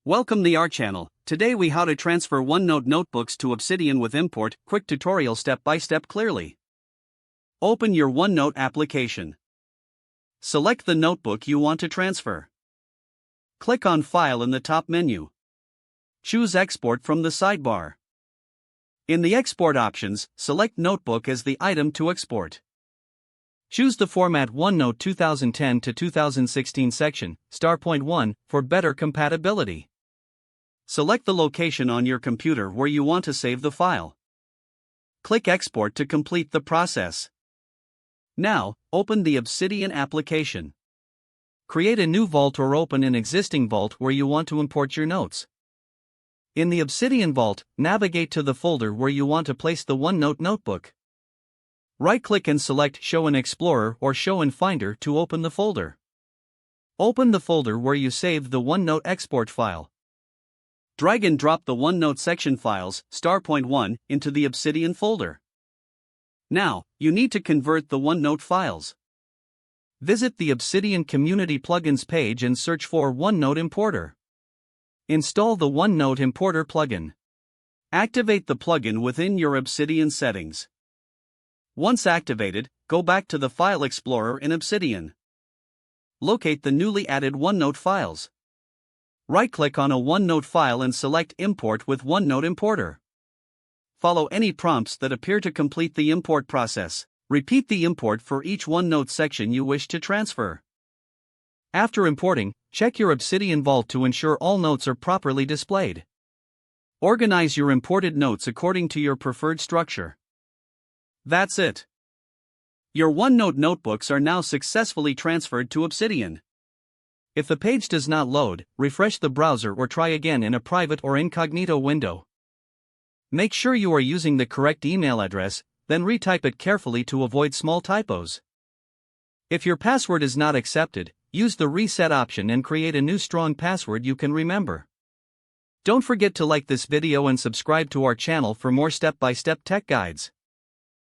Welcome to our channel. Today we how to transfer OneNote notebooks to Obsidian with import, quick tutorial step by step clearly. Open your OneNote application. Select the notebook you want to transfer. Click on File in the top menu. Choose Export from the sidebar. In the export options, select Notebook as the item to export. Choose the format OneNote 2010 to 2016 section, *1, for better compatibility. Select the location on your computer where you want to save the file. Click Export to complete the process. Now, open the Obsidian application. Create a new vault or open an existing vault where you want to import your notes. In the Obsidian vault, navigate to the folder where you want to place the OneNote notebook. Right-click and select Show in Explorer or Show in Finder to open the folder. Open the folder where you saved the OneNote export file. Drag and drop the OneNote section files, *1, into the Obsidian folder. Now, you need to convert the OneNote files. Visit the Obsidian Community Plugins page and search for OneNote Importer. Install the OneNote Importer plugin. Activate the plugin within your Obsidian settings. Once activated, go back to the File Explorer in Obsidian. Locate the newly added OneNote files. Right-click on a OneNote file and select Import with OneNote Importer. Follow any prompts that appear to complete the import process. Repeat the import for each OneNote section you wish to transfer. After importing, check your Obsidian Vault to ensure all notes are properly displayed. Organize your imported notes according to your preferred structure. That's it. Your OneNote notebooks are now successfully transferred to Obsidian. If the page does not load, refresh the browser or try again in a private or incognito window. Make sure you are using the correct email address, then retype it carefully to avoid small typos. If your password is not accepted, use the reset option and create a new strong password you can remember. Don't forget to like this video and subscribe to our channel for more step-by-step tech guides.